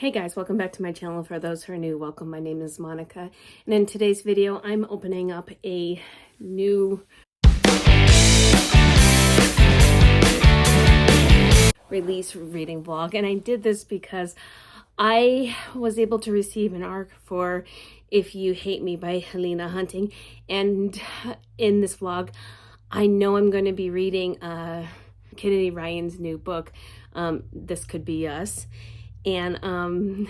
Hey guys, welcome back to my channel. For those who are new, welcome. My name is Monica, and in today's video, I'm opening up a new release reading vlog, and I did this because I was able to receive an ARC for If You Hate Me by Helena Hunting, and in this vlog, I know I'm going to be reading Kennedy Ryan's new book, This Could Be Us, and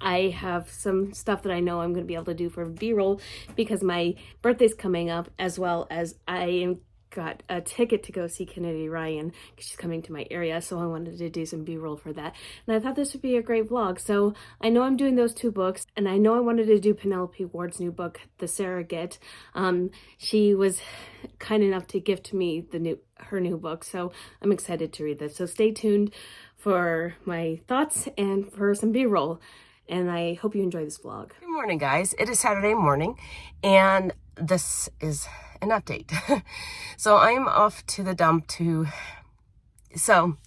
I have some stuff that I know I'm going to be able to do for B-roll because my birthday's coming up, as well as I got a ticket to go see Kennedy Ryan because she's coming to my area, so I wanted to do some B-roll for that. And I thought this would be a great vlog. So I know I'm doing those two books, and I know I wanted to do Penelope Ward's new book, The Surrogate. She was kind enough to gift me her new book, so I'm excited to read this. So stay tuned for my thoughts and for some B-roll. And I hope you enjoy this vlog. Good morning, guys. It is Saturday morning, and this is an update. So I'm off to the dump so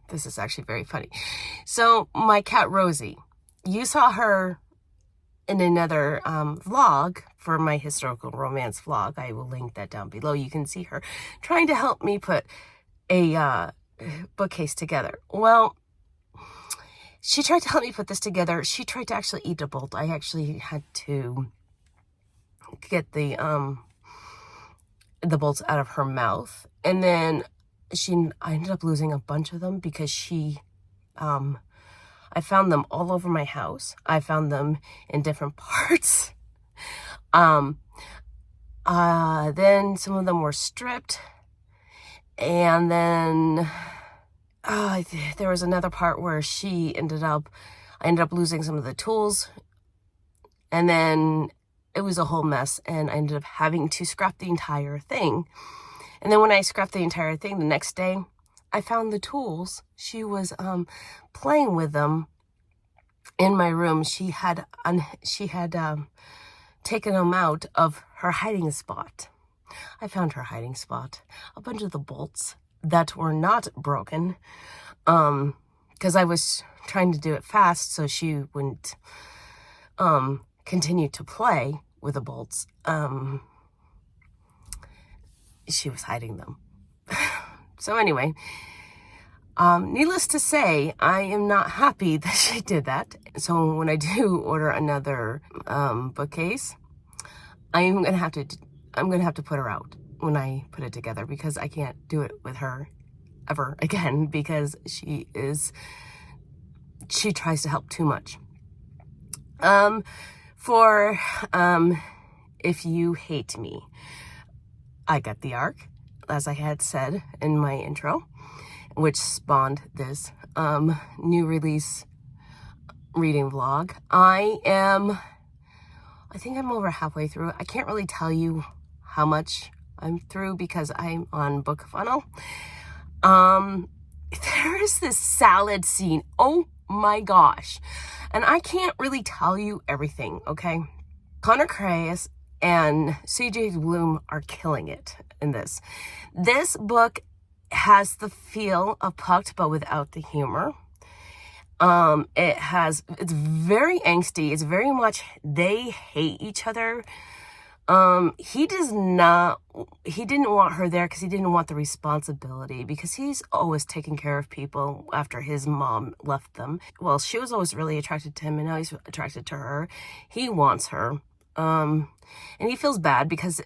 this is actually very funny. So my cat Rosie, you saw her in another vlog for my historical romance vlog. I will link that down below. You can see her trying to help me put a bookcase together. Well, she tried to help me put this together. She tried to actually eat a bolt. I actually had to get the bolts out of her mouth. And then I ended up losing a bunch of them because I found them all over my house. I found them in different parts. Then some of them were stripped. And then there was another part where I ended up losing some of the tools, and then it was a whole mess, and I ended up having to scrap the entire thing. And then when I scrapped the entire thing, the next day, I found the tools. She was playing with them in my room. She had taken them out of her hiding spot. I found her hiding spot, a bunch of the bolts that were not broken, because I was trying to do it fast so she wouldn't continue to play with the bolts. She was hiding them. So anyway, needless to say, I am not happy that she did that. So when I do order another bookcase, I'm gonna have to put her out when I put it together, because I can't do it with her ever again, because she tries to help too much. For If You Hate Me, I got the ARC, as I had said in my intro, which spawned this new release reading vlog. I think I'm over halfway through. I can't really tell you how much I'm through because I'm on BookFunnel. There is this salad scene. Oh my gosh. And I can't really tell you everything, okay? Connor Crais and CJ Bloom are killing it in this. This book has the feel of Pucked, but without the humor. It's very angsty. It's very much they hate each other. He didn't want her there because he didn't want the responsibility, because he's always taking care of people after his mom left them. Well, she was always really attracted to him, and now he's attracted to her. He wants her. And he feels bad because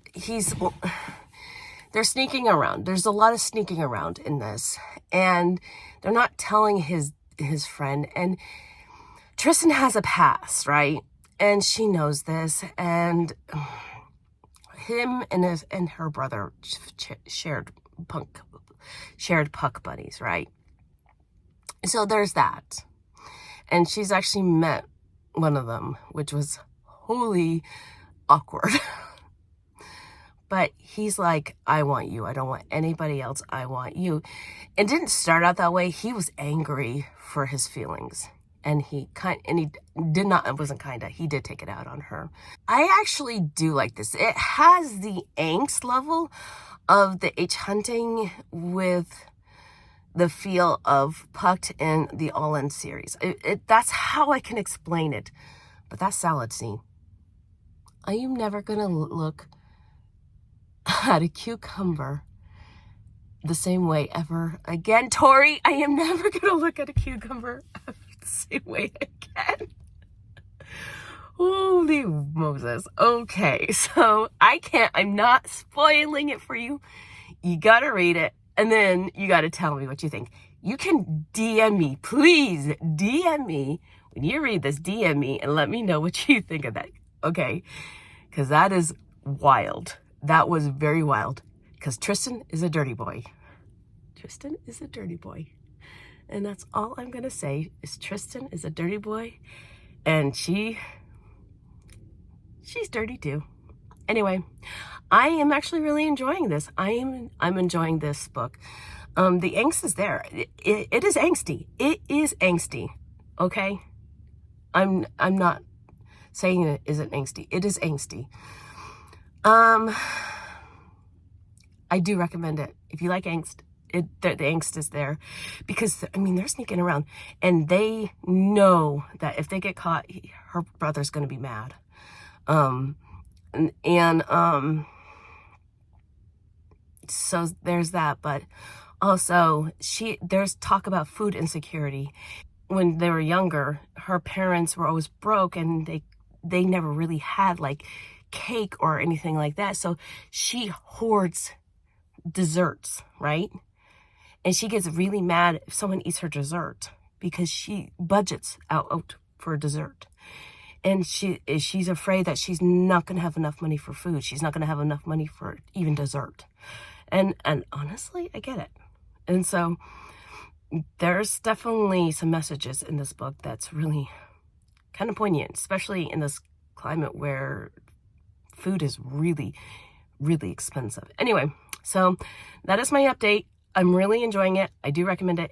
they're sneaking around. There's a lot of sneaking around in this, and they're not telling his friend. And Tristan has a past, right? And she knows this, and him and her brother shared Puck buddies, right? So there's that. And she's actually met one of them, which was wholly awkward. But he's like, I want you. I don't want anybody else. I want you. It didn't start out that way. He was angry for his feelings. And he did take it out on her. I actually do like this. It has the angst level of the H Hunting with the feel of Pucked in the All In series. That's how I can explain it. But that salad scene, I am never going to look at a cucumber the same way ever again. Tori, I am never going to look at a cucumber the same way again. Holy Moses. Okay, so I'm not spoiling it for you. You gotta read it, and then you gotta tell me what you think. You can DM me, please DM me. When you read this, DM me and let me know what you think of that, okay? Because that is wild. That was very wild. Because Tristan is a dirty boy. Tristan is a dirty boy. And that's all I'm gonna say is Tristan is a dirty boy, and she's dirty too. Anyway, I am actually really enjoying this. I'm enjoying this book. The angst is there. It is angsty. It is angsty. Okay? I'm not saying it isn't angsty. It is angsty. I do recommend it. If you like angst, the angst is there. Because, I mean, they're sneaking around. And they know that if they get caught, her brother's going to be mad. So there's that, but also there's talk about food insecurity. When they were younger, her parents were always broke, and they never really had like cake or anything like that. So she hoards desserts, right? And she gets really mad if someone eats her dessert because she budgets out for dessert. And she's afraid that she's not going to have enough money for food. She's not going to have enough money for even dessert. And honestly, I get it. And so there's definitely some messages in this book that's really kind of poignant, especially in this climate where food is really, really expensive. Anyway, so that is my update. I'm really enjoying it. I do recommend it.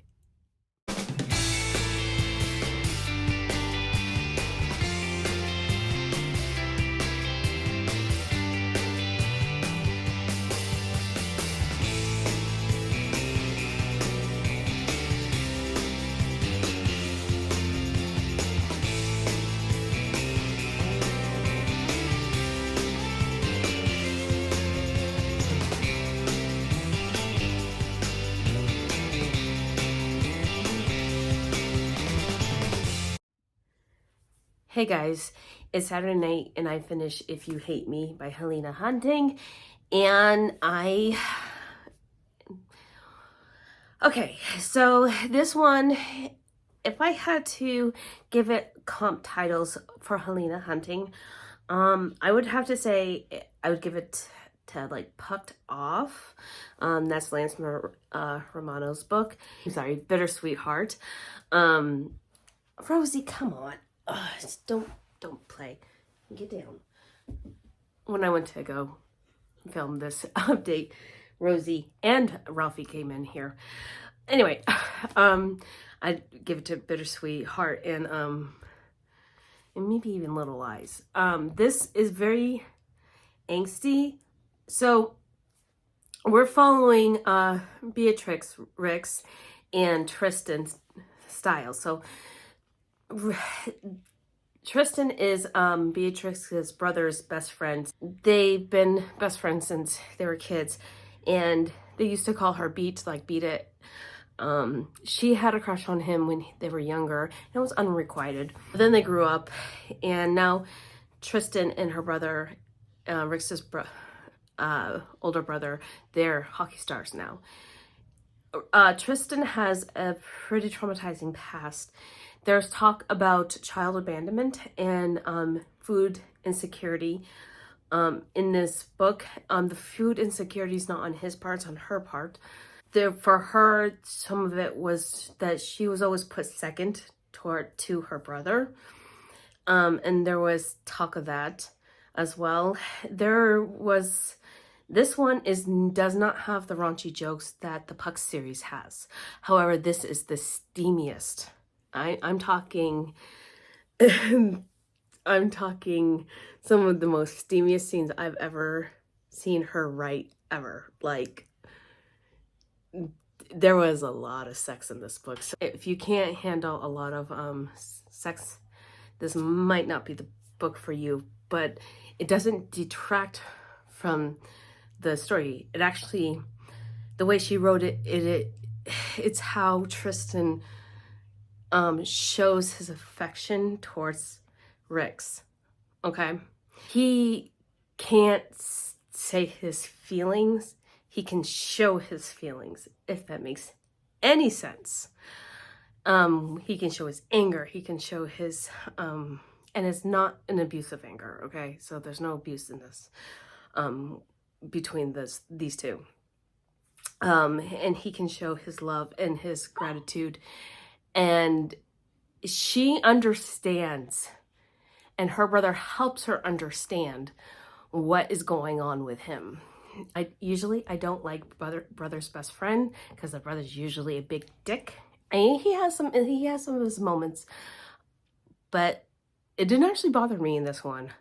Hey guys, it's Saturday night and I finished If You Hate Me by Helena Hunting, and okay, so this one, if I had to give it comp titles for Helena Hunting, I would have to say I would give it to like Pucked Off. That's Lance Romano's book. I'm sorry, Bittersweet Heart. Rosie, come on. Don't play. Get down. When I went to go film this update, Rosie and Ralphie came in here. Anyway, I'd give it to Bittersweet Heart and maybe even Little Lies. This is very angsty. So we're following Beatrix, Rix, and Tristan's style. So Tristan is Beatrix's brother's best friend. They've been best friends since they were kids, and they used to call her Beat, like Beat It. She had a crush on him when they were younger, and it was unrequited. Then they grew up, and now Tristan and her brother, Rix's older brother, they're hockey stars now. Tristan has a pretty traumatizing past. There's talk about child abandonment and food insecurity in this book. The food insecurity is not on his part, it's on her part. For her, some of it was that she was always put second to her brother. And there was talk of that as well. This one does not have the raunchy jokes that the Puck series has. However, this is the steamiest. I'm talking I'm talking some of the most steamiest scenes I've ever seen her write ever. Like, there was a lot of sex in this book. So if you can't handle a lot of sex, this might not be the book for you, but it doesn't detract from the story. It actually, the way she wrote it, it's how Tristan shows his affection towards Rix. Okay, he can't say his feelings. He can show his feelings, if that makes any sense. He can show his anger. He can show his and it's not an abusive anger. Okay, so there's no abuse in this between these two. And he can show his love and his gratitude, and she understands, and her brother helps her understand what is going on with him. I don't like brother's best friend, because the brother's usually a big dick. And he has some of his moments, but it didn't actually bother me in this one.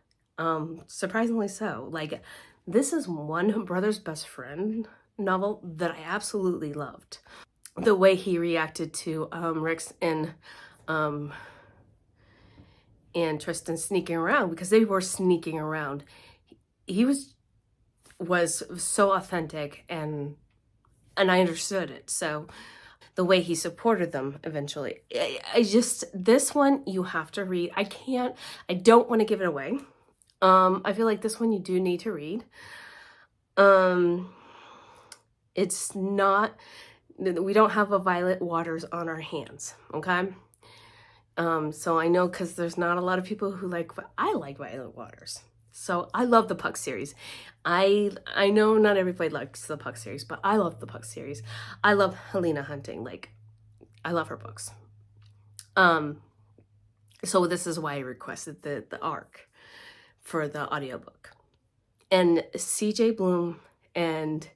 Surprisingly so. Like, this is one brother's best friend novel that I absolutely loved. The way he reacted to Rix and Tristan sneaking around, because they were sneaking around. He was so authentic, and I understood it. So the way he supported them eventually, this one you have to read. I don't want to give it away. I feel like this one you do need to read. It's not, we don't have a Violet Waters on our hands, okay? So I know, because there's not a lot of people who I like Violet Waters. So I love the Puck series. I know not everybody likes the Puck series, but I love the Puck series. I love Helena Hunting. I love her books. So this is why I requested the ARC for the audiobook. And CJ Bloom and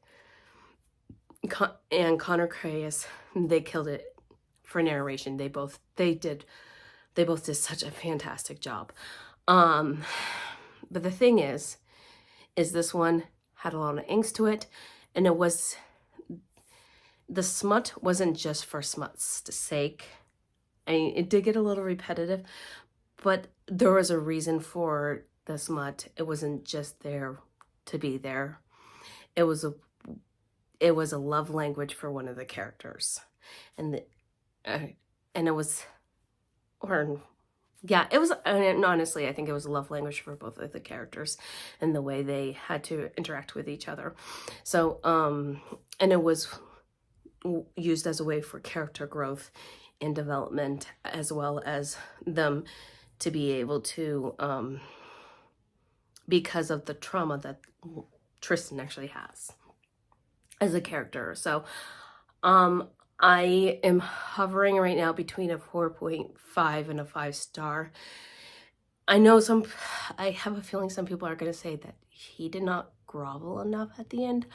Connor Crais, they killed it for narration. They both did such a fantastic job. But the thing is this one had a lot of angst to it, and the smut wasn't just for smut's sake. I mean, it did get a little repetitive, but there was a reason for the smut. It wasn't just there to be there. It was a love language for one of the characters, and it was, and honestly, I think it was a love language for both of the characters and the way they had to interact with each other. So, and it was used as a way for character growth and development, as well as them to be able to, because of the trauma that Tristan actually has as a character. So, I am hovering right now between a 4.5 and a 5-star. I have a feeling some people are going to say that he did not grovel enough at the end.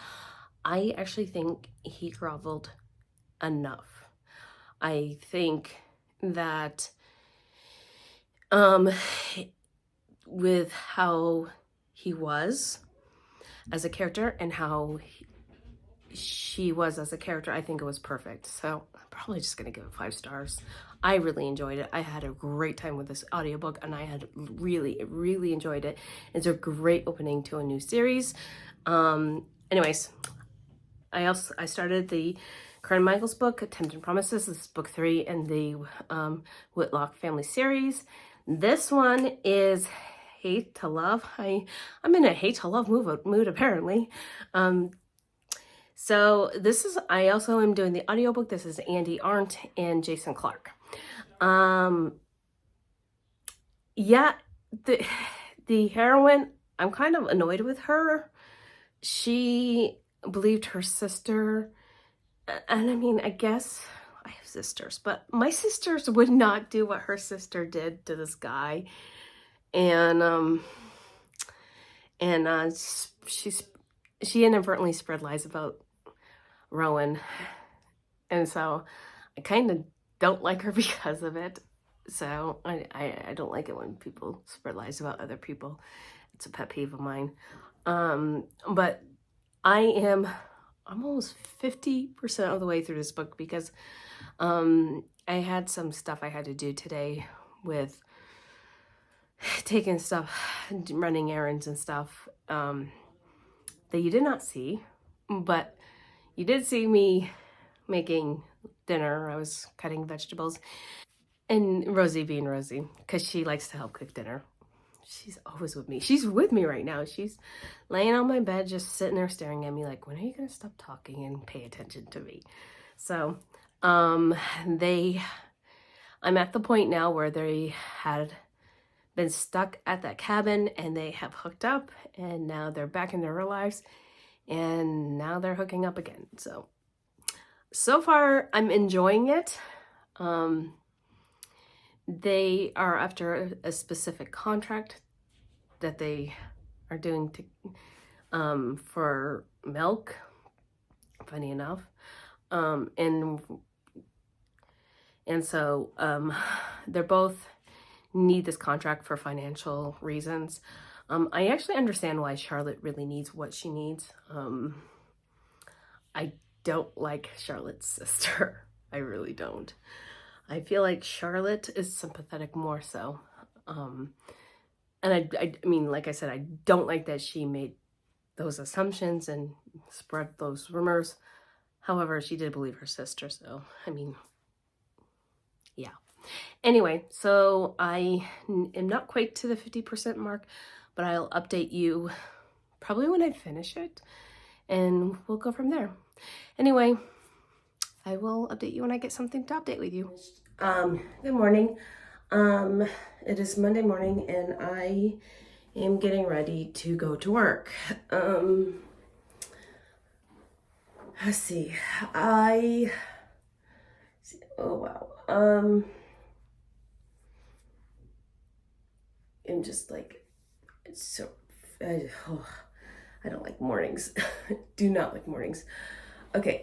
I actually think he groveled enough. I think that with how he was as a character and how she was as a character, I think it was perfect. So I'm probably just gonna give it 5 stars. I really enjoyed it. I had a great time with this audiobook, and I had really enjoyed it. It's a great opening to a new series. Anyways, I started the Karen Michaels book, Tempting Promises. This is book 3 in the Whitlock family series. This one is Hate to Love. I'm in a hate to love mood apparently. So I also am doing the audiobook. This is Andy Arndt and Jason Clark. Yeah, the heroine, I'm kind of annoyed with her. She believed her sister, and I mean, I guess I have sisters, but my sisters would not do what her sister did to this guy. And she inadvertently spread lies about Rowan, and so I kind of don't like her because of it. So I don't like it when people spread lies about other people. It's a pet peeve of mine. But I am I'm almost 50% of the way through this book because I had some stuff I had to do today with taking stuff, running errands and stuff that you did not see, but you did see me making dinner. I was cutting vegetables, and Rosie being Rosie, because she likes to help cook dinner. She's always with me. She's with me right now. She's laying on my bed, just sitting there staring at me like, when are you going to stop talking and pay attention to me? So, I'm at the point now where they had been stuck at that cabin and they have hooked up, and now they're back in their real lives, and now they're hooking up again. So far I'm enjoying it. They are after a specific contract that they are doing to for milk, funny enough. And so they're both need this contract for financial reasons. I actually understand why Charlotte really needs what she needs. I don't like Charlotte's sister. I really don't. I feel like Charlotte is sympathetic more so. And I mean, like I said, I don't like that she made those assumptions and spread those rumors. However, she did believe her sister, so, I mean, yeah. Anyway, so I am not quite to the 50% mark, but I'll update you probably when I finish it, and we'll go from there. Anyway, I will update you when I get something to update with you. Good morning. It is Monday morning, and I am getting ready to go to work. Let's see. Oh wow. I'm just like, it's so, I don't like mornings. Do not like mornings. Okay,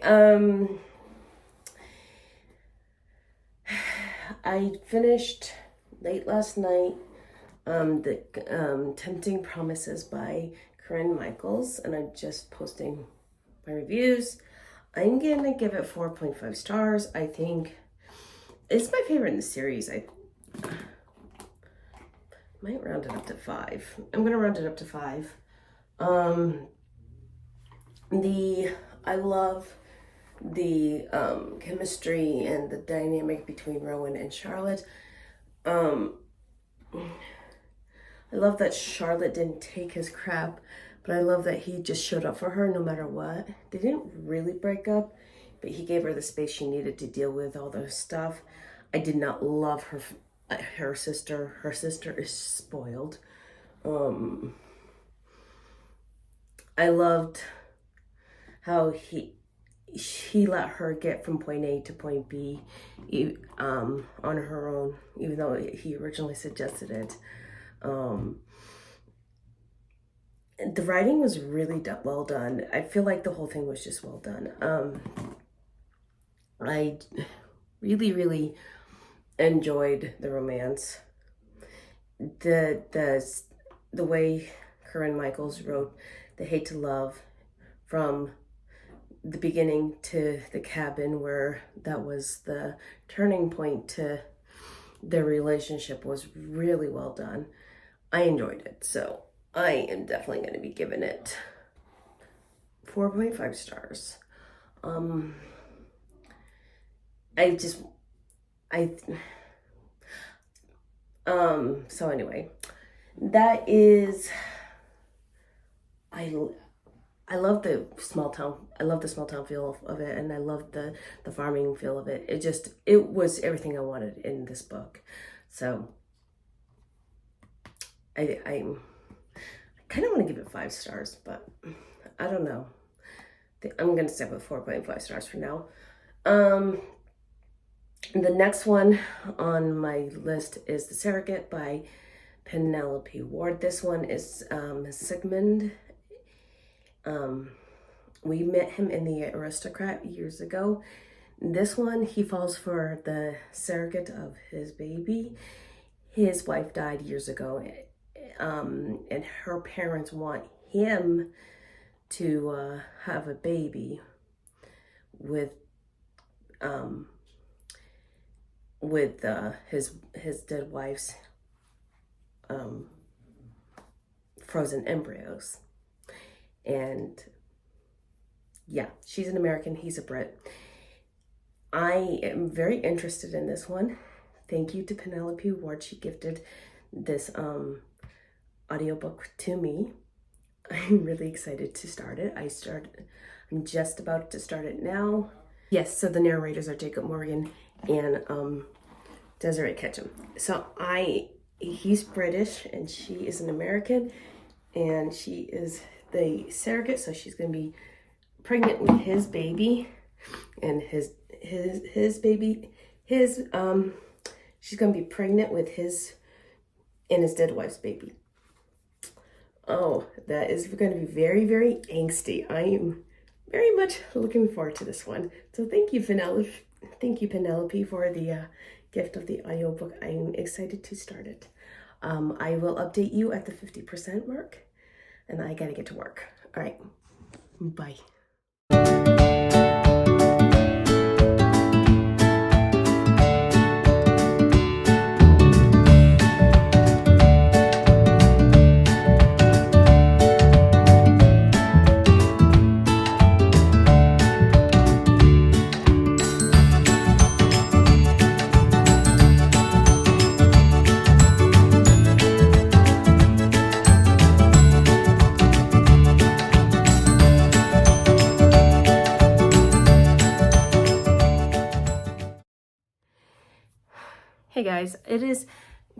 I finished late last night the Tempting Promises by Corinne Michaels, and I'm just posting my reviews. I'm gonna give it 4.5 stars. I think it's my favorite in the series. I might round it up to 5. I'm gonna round it up to 5. I love the chemistry and the dynamic between Rowan and Charlotte. I love that Charlotte didn't take his crap, but I love that he just showed up for her no matter what. They didn't really break up, but he gave her the space she needed to deal with all the stuff. I did not love her sister. Her sister is spoiled. I loved how he let her get from point A to point B on her own, even though he originally suggested it. The writing was really well done. I feel like the whole thing was just well done. I really, really enjoyed the romance. The way Corinne Michaels wrote the hate to love from the beginning to the cabin, where that was the turning point to their relationship, was really well done. I enjoyed it, so I am definitely going to be giving it 4.5 stars. So anyway, that is, I love the small town. I love the small town feel of it, and I love the farming feel of it. It was everything I wanted in this book. So I kind of want to give it 5 stars, but I don't know. I'm gonna stick with 4.5 stars for now. The next one on my list is The Surrogate by Penelope Ward. This one is Sigmund. We met him in The Aristocrat years ago. This one, he falls for the surrogate of his baby. His wife died years ago, and her parents want him to have a baby with his dead wife's frozen embryos. And yeah, she's an American, he's a Brit. I am very interested in this one. Thank you to Penelope Ward. She gifted this audiobook to me. I'm really excited to start it. I'm just about to start it now. Yes, so the narrators are Jacob Morgan and Desiree Ketchum. So he's British and she is an American, and she is the surrogate, so she's going to be pregnant with his baby, and his baby, she's going to be pregnant with his dead wife's baby. Oh, that is going to be very, very angsty. I am very much looking forward to this one. So thank you, Penelope. Thank you, Penelope, for the gift of the audiobook. I'm excited to start it. I will update you at the 50% mark, and I gotta get to work. All right, bye. Hey guys, it is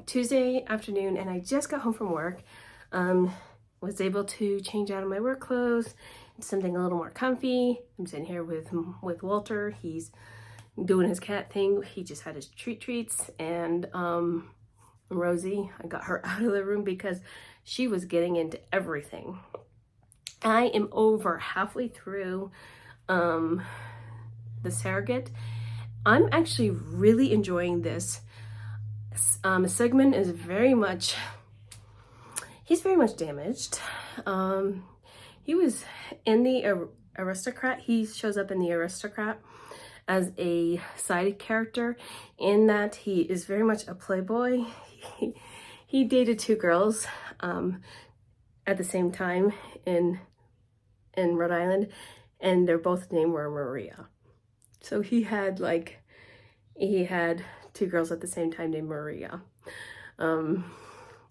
Tuesday afternoon and I just got home from work. Was able to change out of my work clothes, something a little more comfy. I'm sitting here with Walter. He's doing his cat thing. He just had his treats, and Rosie, I got her out of the room because she was getting into everything. I am over halfway through The Surrogate. I'm actually really enjoying this. Sigmund is he's very much damaged. He was in the Aristocrat. He shows up in the Aristocrat as a side character, in that he is very much a playboy. He dated two girls at the same time in Rhode Island, and their both names were Maria. So he had two girls at the same time named Maria.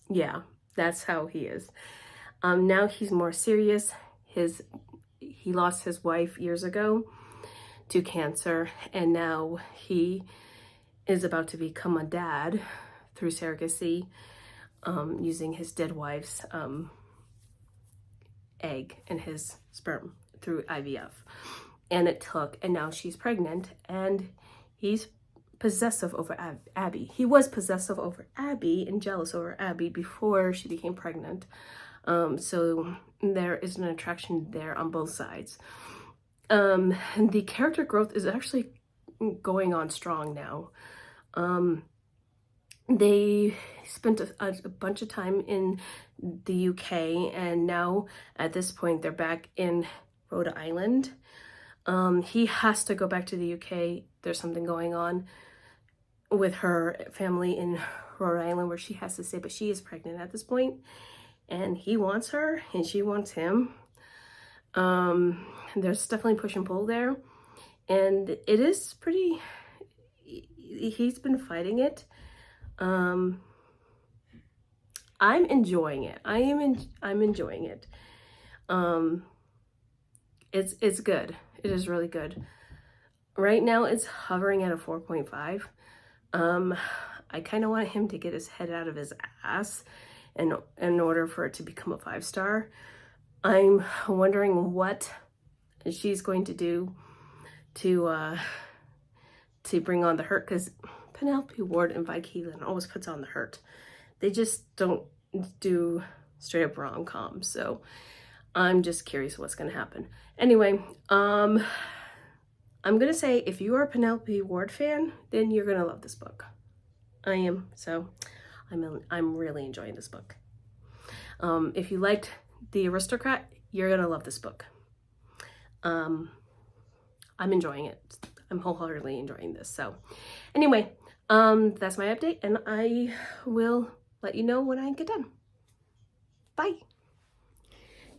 Yeah, that's how he is. Now he's more serious. He lost his wife years ago to cancer, and now he is about to become a dad through surrogacy, using his dead wife's egg and his sperm through IVF. And now she's pregnant, and he's possessive over Abby. He was possessive over Abby and jealous over Abby before she became pregnant. So there is an attraction there on both sides. And the character growth is actually going on strong now. They spent a bunch of time in the UK, and now at this point they're back in Rhode Island. He has to go back to the UK. There's something going on with her family in Rhode Island where she has to stay, but she is pregnant at this point, and he wants her and she wants him. There's definitely push and pull there, and it is pretty, he's been fighting it. I'm enjoying it. I'm enjoying it. It's good. It is really good. Right now it's hovering at a 4.5. I kind of want him to get his head out of his ass in order for it to become a 5-star. I'm wondering what she's going to do to bring on the hurt, because Penelope Ward and Vi Keelan always puts on the hurt. They just don't do straight up rom-com. So I'm just curious what's going to happen. Anyway, I'm going to say, if you are a Penelope Ward fan, then you're going to love this book. I am. So I'm really enjoying this book. If you liked The Aristocrat, you're going to love this book. I'm enjoying it. I'm wholeheartedly enjoying this. So anyway, that's my update, and I will let you know when I get done. Bye.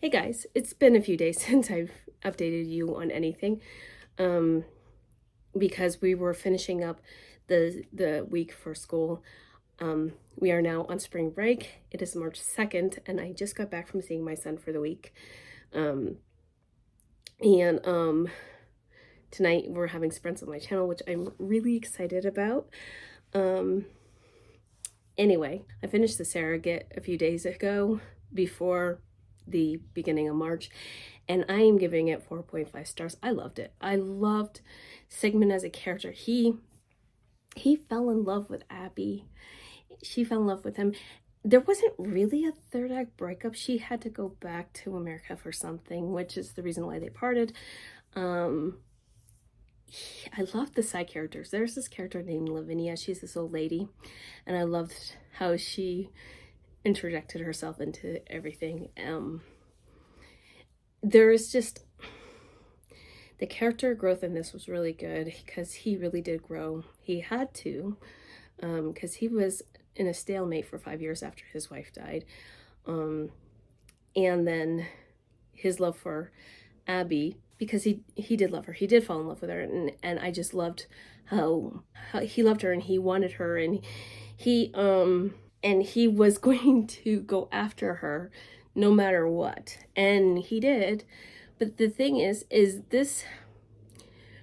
Hey guys, it's been a few days since I've updated you on anything, because we were finishing up the week for school. We are now on spring break. It is March 2nd, and I just got back from seeing my son for the week. Tonight we're having sprints on my channel, which I'm really excited about. Anyway, I finished the surrogate a few days ago before the beginning of March, and I am giving it 4.5 stars. I loved it. I loved Sigmund as a character. He fell in love with Abby. She fell in love with him. There wasn't really a third act breakup. She had to go back to America for something, which is the reason why they parted. I love the side characters. There's this character named Lavinia. She's this old lady, and I loved how she interjected herself into everything. There is just, the character growth in this was really good because he really did grow. He had to, because he was in a stalemate for 5 years after his wife died. And then his love for Abby, because he did love her. He did fall in love with her, and I just loved how he loved her, and he wanted her, and he was going to go after her no matter what, and he did. But the thing is this,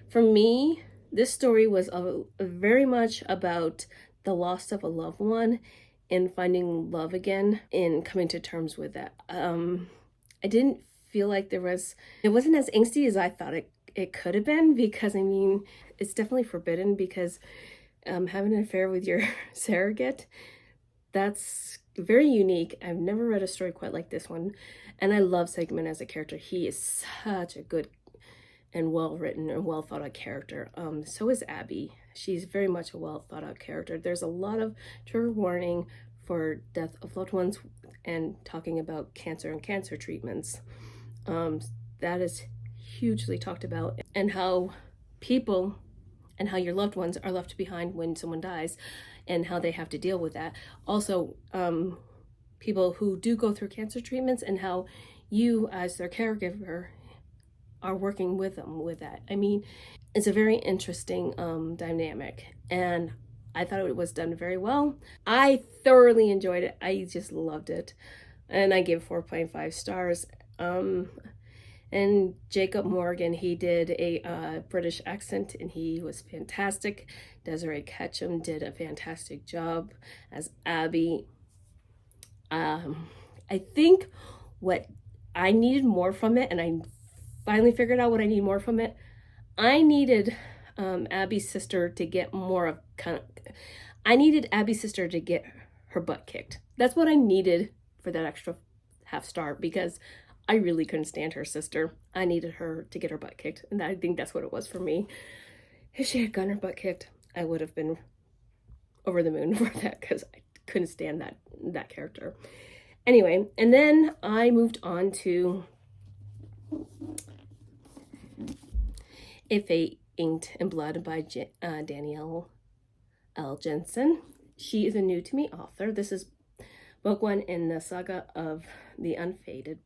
for me, this story was very much about the loss of a loved one and finding love again and coming to terms with that. I didn't feel like it wasn't as angsty as I thought it could have been, because I mean, it's definitely forbidden, because having an affair with your surrogate, that's very unique. I've never read a story quite like this one, and I love Sigmund as a character. He is such a good and well-written and well-thought-out character. So is Abby. She's very much a well-thought-out character. There's a lot of trigger warning for death of loved ones and talking about cancer and cancer treatments. That is hugely talked about, and how people and how your loved ones are left behind when someone dies and how they have to deal with that. Also, people who do go through cancer treatments and how you as their caregiver are working with them with that. I mean, it's a very interesting dynamic, and I thought it was done very well. I thoroughly enjoyed it. I just loved it, and I gave 4.5 stars. And Jacob Morgan, he did a British accent, and he was fantastic. Desiree Ketchum did a fantastic job as Abby. I think what I needed more from it, and I finally figured out what I need more from it, I needed Abby's sister to get more of I needed Abby's sister to get her butt kicked. That's what I needed for that extra half star, because I really couldn't stand her sister. I needed her to get her butt kicked, and I think that's what it was for me. If she had gotten her butt kicked, I would have been over the moon for that, because I couldn't stand that character. Anyway, and then I moved on to A Fate Inked in Blood by Danielle L. Jensen. She is a new to me author. This is book 1 in the saga of The Unfated.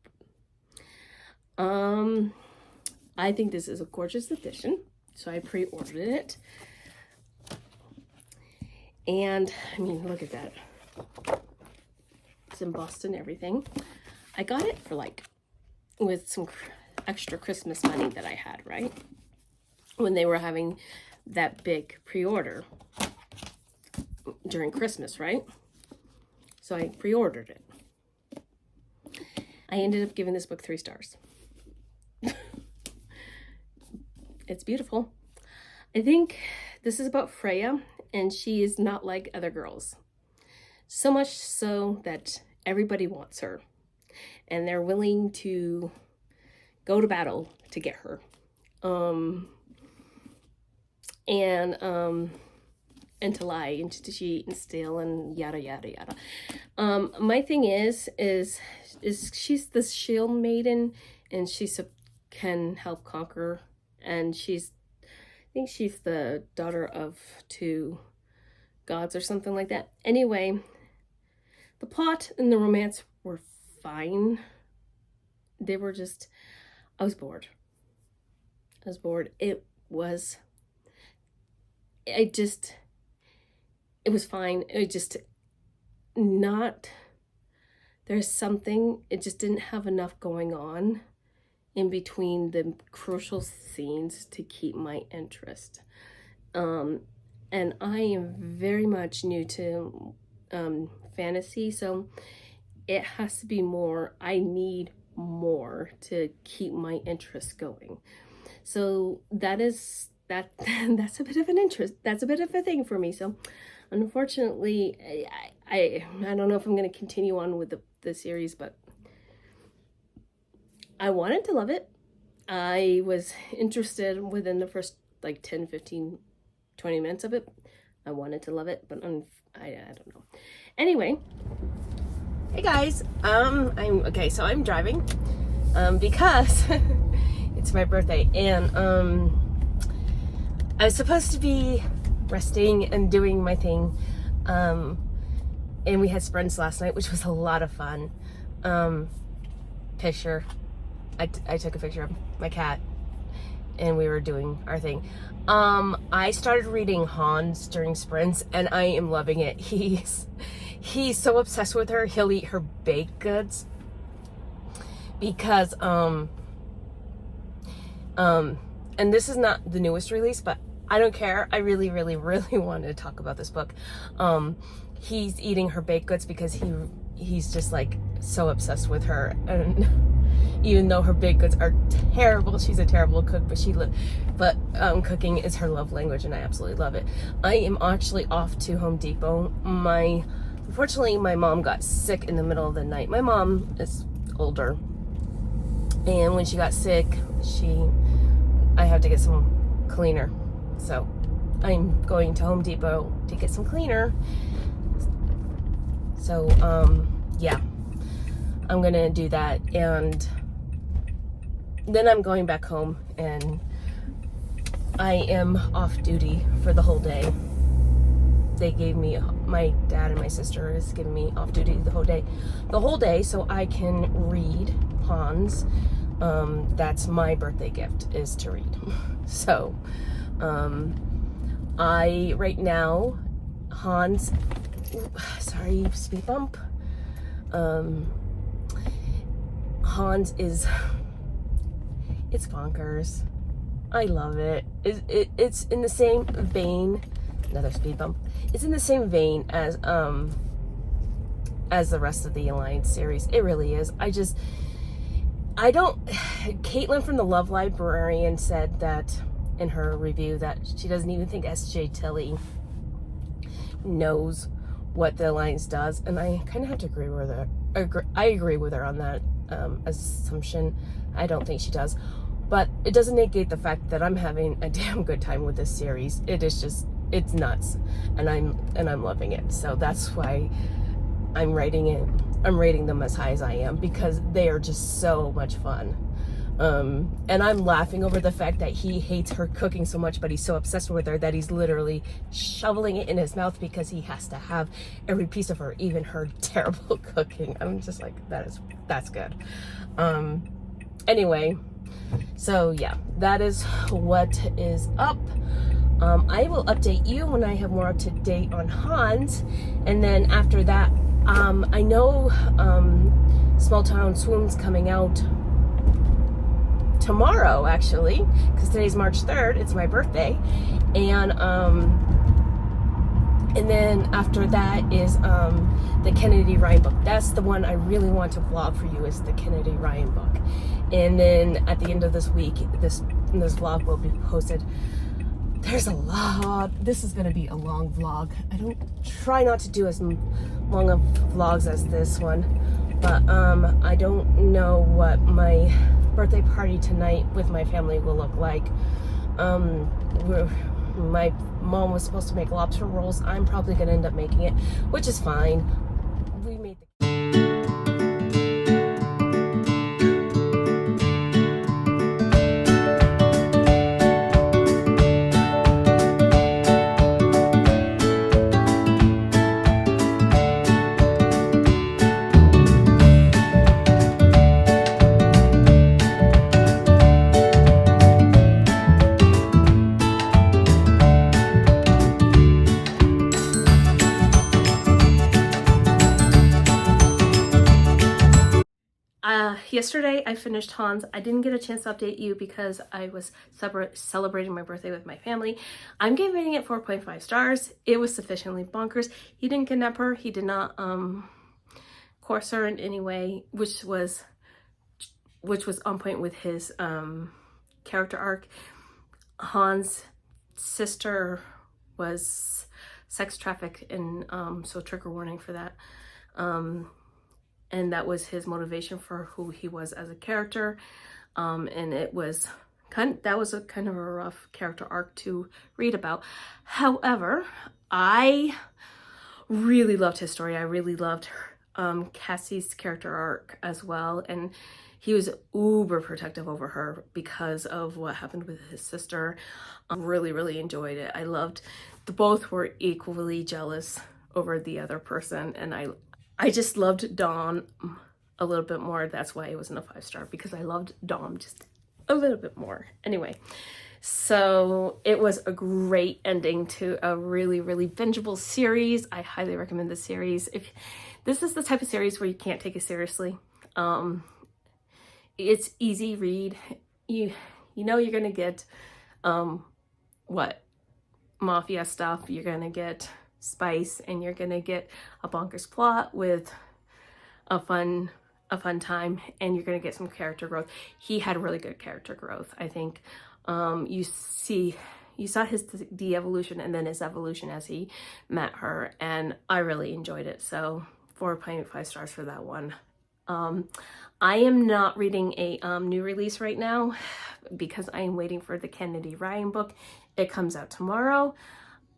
I think this is a gorgeous edition, so I pre-ordered it. And I mean, look at that. It's embossed and everything. I got it for with some extra Christmas money that I had, right? When they were having that big pre-order during Christmas, right? So I pre-ordered it. I ended up giving this book 3 stars. It's beautiful. I think this is about Freya, and she is not like other girls. So much so that everybody wants her, and they're willing to go to battle to get her. And to lie and to cheat and steal and yada yada yada. My thing is she's the shield maiden, and she can help conquer, and she's think she's the daughter of 2 gods or something like that. Anyway, the plot and the romance were fine. They were just, I was bored. It was fine. It just not, there's something, it just didn't have enough going on in between the crucial scenes to keep my interest. And I am very much new to fantasy, so it has to be more, I need more to keep my interest going. So that's a bit of an interest. That's a bit of a thing for me. So unfortunately, I don't know if I'm going to continue on with the series, but I wanted to love it. I was interested within the first like 10, 15, 20 minutes of it. I wanted to love it, but I don't know. Anyway, hey guys, I'm driving because it's my birthday, and I was supposed to be resting and doing my thing, and we had sprints last night, which was a lot of fun. I took a picture of my cat, and we were doing our thing. I started reading Hans during sprints, and I am loving it. He's so obsessed with her. He'll eat her baked goods because and this is not the newest release, but I don't care. I really, really, really wanted to talk about this book. He's eating her baked goods because he's just like so obsessed with her, and even though her baked goods are terrible, she's a terrible cook, but cooking is her love language, and I absolutely love it. I am actually off to Home Depot. Unfortunately, my mom got sick in the middle of the night. My mom is older, and when she got sick, I have to get some cleaner. So I'm going to Home Depot to get some cleaner. So yeah, I'm gonna do that, and then I'm going back home, and I am off duty for the whole day. They gave me, my dad and my sister is giving me off duty the whole day, so I can read Hans. That's my birthday gift, is to read. So right now, Hans, sorry, speed bump. Hans it's bonkers. I love it. It's in the same vein, another speed bump. It's in the same vein as the rest of the Alliance series. It really is. Caitlin from the Love Librarian said that in her review that she doesn't even think S.J. Tilly knows what the Alliance does, and I kind of have to agree with her. I agree with her on that assumption. I don't think she does, but it doesn't negate the fact that I'm having a damn good time with this series. It's nuts, and I'm loving it. So that's why I'm rating them as high as I am, because they are just so much fun. And I'm laughing over the fact that he hates her cooking so much, but he's so obsessed with her that he's literally shoveling it in his mouth because he has to have every piece of her, even her terrible cooking. I'm just like, that's good. Anyway, so yeah, that is what is up. I will update you when I have more up to date on Hans, and then after that, I know Small Town Swoon's coming out tomorrow, actually, because today's March 3rd. It's my birthday, and then after that is the Kennedy Ryan book. That's the one I really want to vlog for you, is the Kennedy Ryan book. And then at the end of this week, this vlog will be posted. There's a lot. This is going to be a long vlog. I don't try not to do as long of vlogs as this one, but I don't know what my birthday party tonight with my family will look like. My mom was supposed to make lobster rolls. I'm probably going to end up making it, which is fine. We made the yesterday I finished Hans. I didn't get a chance to update you because I was celebrating my birthday with my family. I'm giving it 4.5 stars. It was sufficiently bonkers. He didn't kidnap her. He did not coerce her in any way, which was on point with his character arc. Hans' sister was sex trafficked, and so trigger warning for that. And that was his motivation for who he was as a character. And it was that was a kind of a rough character arc to read about. However, I really loved his story. I really loved Cassie's character arc as well. And he was uber protective over her because of what happened with his sister. Really enjoyed it. I loved, both were equally jealous over the other person, and I just loved Dom a little bit more. That's why it wasn't a 5-star, because I loved Dom just a little bit more. Anyway, so it was a great ending to a really bingeable series. I highly recommend this series. If this is the type of series where you can't take it seriously, it's easy read. You know you're gonna get mafia stuff. You're gonna get spice, and you're gonna get a bonkers plot with a fun time, and you're gonna get some character growth. He had really good character growth. I think you saw his de-evolution and then his evolution as he met her, and I really enjoyed it. So 4.5 stars for that one. I am not reading a new release right now because I am waiting for the Kennedy Ryan book. It comes out tomorrow,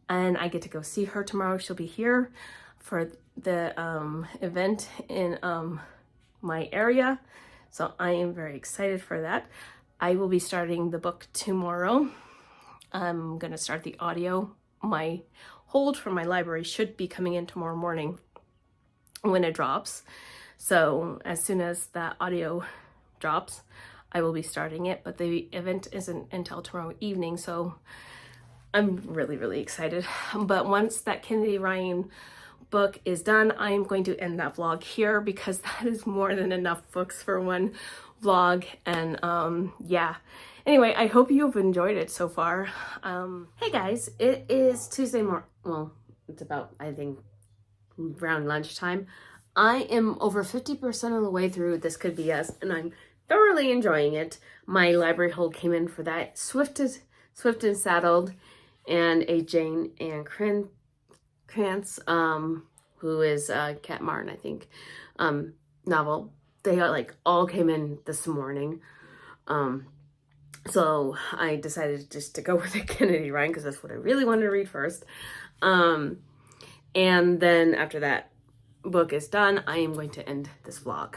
and I get to go see her tomorrow. She'll be here for the event in my area, so I am very excited for that. I will be starting the book tomorrow. I'm gonna start the audio. My hold from my library should be coming in tomorrow morning when it drops. So as soon as that audio drops, I will be starting it, but the event isn't until tomorrow evening, so I'm really excited. But once that Kennedy Ryan book is done, I'm going to end that vlog here because that is more than enough books for one vlog. And yeah, anyway, I hope you've enjoyed it so far. Hey guys, it is Tuesday morning. Well, it's about, I think, around lunchtime. I am over 50% of the way through This Could Be Us, and I'm thoroughly enjoying it. My library hold came in for that Swift and Saddled, and a Jane Ann Krantz, who is Kat Martin, I think, novel. They all came in this morning. So I decided just to go with the Kennedy Ryan because that's what I really wanted to read first. And then after that book is done, I am going to end this vlog.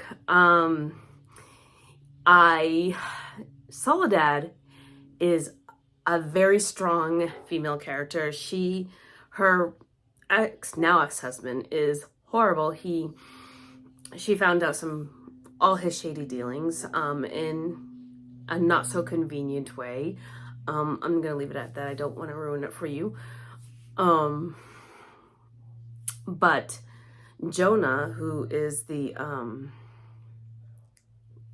Soledad is a very strong female character. Her ex-husband is horrible. She found out all his shady dealings in a not so convenient way. I'm gonna leave it at that. I don't want to ruin it for you. But Jonah, who is the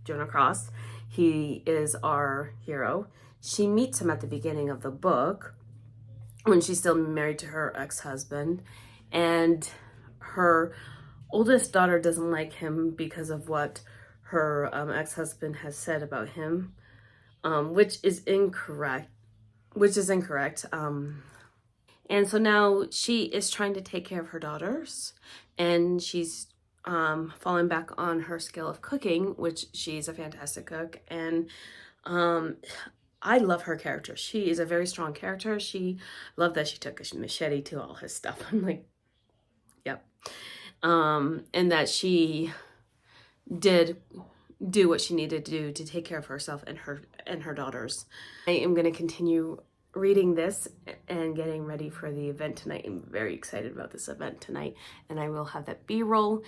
Jonah Cross, he is our hero. She meets him at the beginning of the book when she's still married to her ex-husband, and her oldest daughter doesn't like him because of what her ex-husband has said about him, which is incorrect. And so now she is trying to take care of her daughters, and she's falling back on her skill of cooking, which she's a fantastic cook. And I love her character. She is a very strong character. Love that she took a machete to all his stuff. I'm like, yep. And that she did do what she needed to do to take care of herself and her daughters. I am going to continue reading this and getting ready for the event tonight. I'm very excited about this event tonight, and I will have that B-roll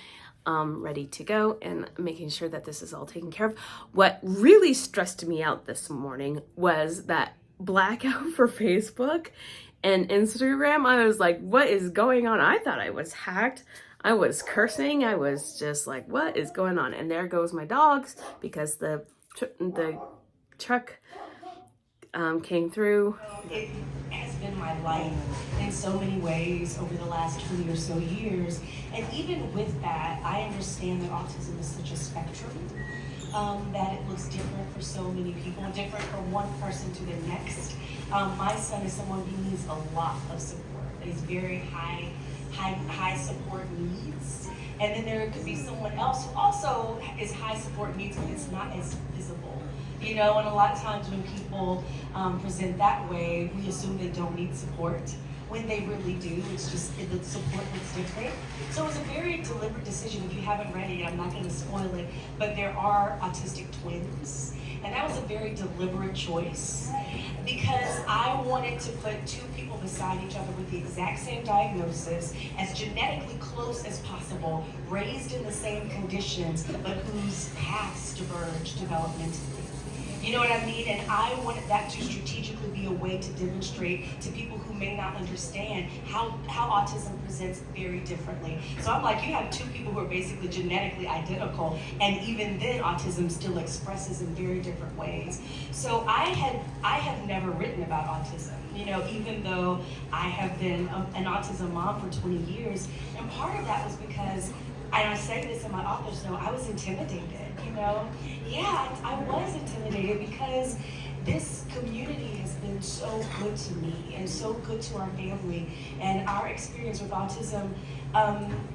ready to go and making sure that this is all taken care of. What really stressed me out this morning was that blackout for Facebook, And Instagram, I was like, what is going on? I thought I was hacked. I was cursing. I was just like, what is going on? And there goes my dogs, because the truck came through. It has been my life in so many ways over the last 20 or so years. And even with that, I understand that autism is such a spectrum, that it looks different for so many people, different from one person to the next. My son is someone who needs a lot of support. He's very high support needs. And then there could be someone else who also is high support needs, but it's not as visible. You know, and a lot of times when people present that way, we assume they don't need support, when they really do. It's just the support looks different. So it was a very deliberate decision. If you haven't read it, I'm not going to spoil it, but there are autistic twins. And that was a very deliberate choice, because I wanted to put two people beside each other with the exact same diagnosis, as genetically close as possible, raised in the same conditions, but whose paths diverge developmentally. You know what I mean? And I wanted that to strategically be a way to demonstrate to people who may not understand how autism presents very differently. So I'm like, you have two people who are basically genetically identical, and even then autism still expresses in very different ways. So I have never written about autism, you know, even though I have been an autism mom for 20 years. And part of that was because, and I say this in my author's note, I was intimidated, you know? Yeah, I was intimidated, because this community has been so good to me and so good to our family. And our experience with autism,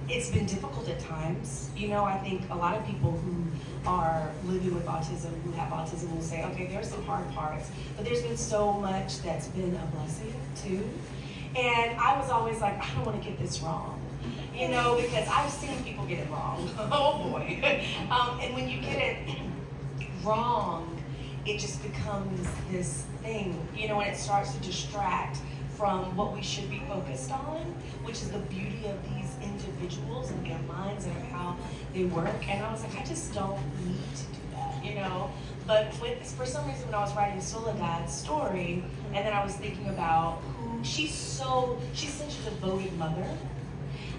it's been difficult at times. You know, I think a lot of people who are living with autism, who have autism, will say, okay, there's some hard parts, but there's been so much that's been a blessing too. And I was always like, I don't want to get this wrong. You know, because I've seen people get it wrong. Oh boy. And when you get it wrong, it just becomes this thing, you know, and it starts to distract from what we should be focused on, which is the beauty of these individuals and their minds and how they work. And I was like, I just don't need to do that, you know? But for some reason, when I was writing Soledad's story, and then I was thinking about who she's such a devoted mother.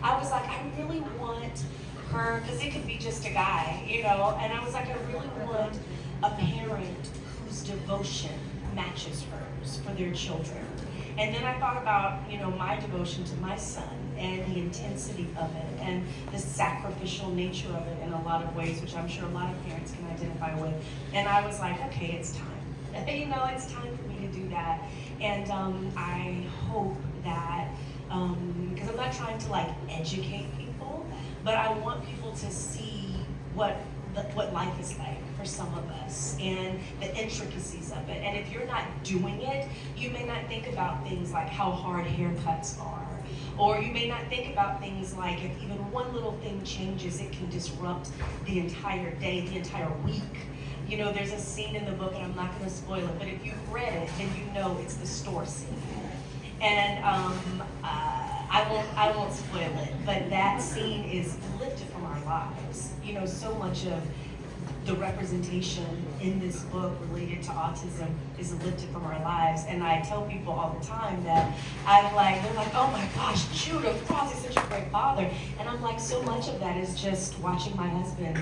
I was like, I really want her, because it could be just a guy, you know, and I was like, I really want a parent whose devotion matches hers for their children. And then I thought about, you know, my devotion to my son and the intensity of it and the sacrificial nature of it in a lot of ways, which I'm sure a lot of parents can identify with. And I was like, okay, it's time. You know, it's time for me to do that. And I hope that, because I'm not trying to like educate people, but I want people to see what life is like for some of us and the intricacies of it. And if you're not doing it, you may not think about things like how hard haircuts are, or you may not think about things like if even one little thing changes, it can disrupt the entire day, the entire week. You know, there's a scene in the book, and I'm not going to spoil it, but if you've read it, then you know it's the store scene. And I won't spoil it, but that scene is lifted from our lives. You know, so much of the representation in this book related to autism is lifted from our lives. And I tell people all the time that they're like, oh my gosh, Judah Frost is such a great father. And I'm like, so much of that is just watching my husband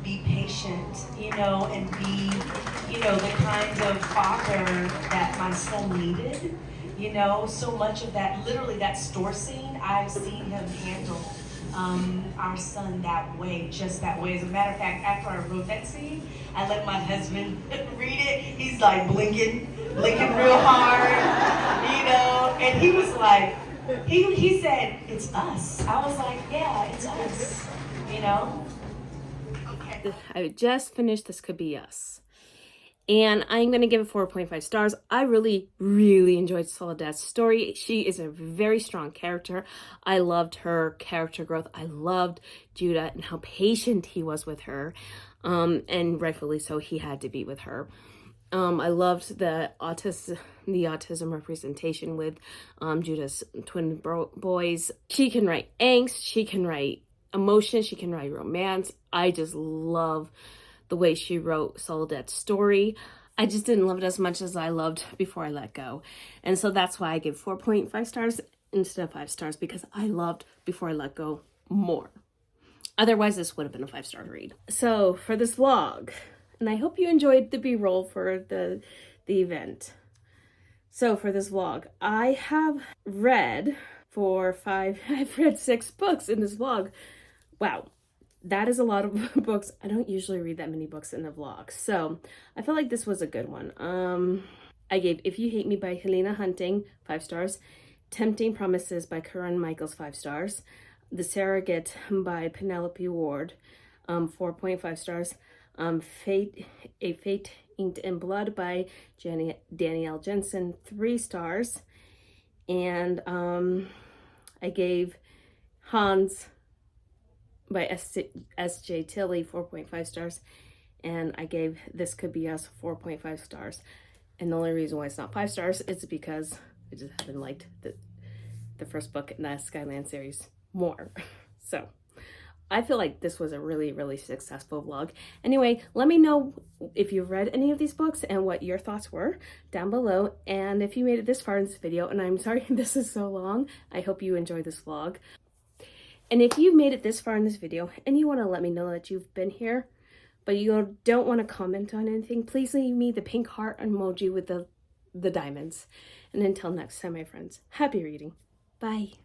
be patient, you know, and be, you know, the kind of father that my son needed. You know, so much of that, literally that store scene, I've seen him handle our son that way, just that way. As a matter of fact, after I wrote that scene, I let my husband read it. He's like blinking real hard, you know, and he was like, he said, it's us. I was like, yeah, it's us, you know. Okay. I just finished This Could Be Us. And I'm going to give it 4.5 stars. I really, really enjoyed Soledad's story. She is a very strong character. I loved her character growth. I loved Judah and how patient he was with her. And rightfully so, he had to be with her. I loved the autism representation with Judah's twin boys. She can write angst. She can write emotion. She can write romance. I just love the way she wrote Soledad's story. I just didn't love it as much as I loved Before I Let Go. And so that's why I give 4.5 stars instead of 5 stars, because I loved Before I Let Go more. Otherwise, this would have been a 5-star read. So for this vlog, and I hope you enjoyed the B-roll for the event. So for this vlog, I have read I've read 6 books in this vlog. Wow, that is a lot of books. I don't usually read that many books in a vlog, so I feel like this was a good one. I gave If You Hate Me by Helena Hunting 5 stars, Tempting Promises by Karan Michaels 5 stars, The Surrogate by Penelope Ward 4.5 stars, Fate Inked in Blood by Danielle Jensen 3 stars, and I gave Hans by S.J. Tilly 4.5 stars, and I gave This Could Be Us 4.5 stars. And the only reason why it's not 5 stars is because I just haven't liked the first book in the Skyland series more. So I feel like this was a really, really successful vlog. Anyway, let me know if you've read any of these books and what your thoughts were down below. And if you made it this far in this video, and I'm sorry this is so long, I hope you enjoyed this vlog. And if you've made it this far in this video and you want to let me know that you've been here, but you don't want to comment on anything, please leave me the pink heart emoji with the diamonds. And until next time, my friends, happy reading. Bye.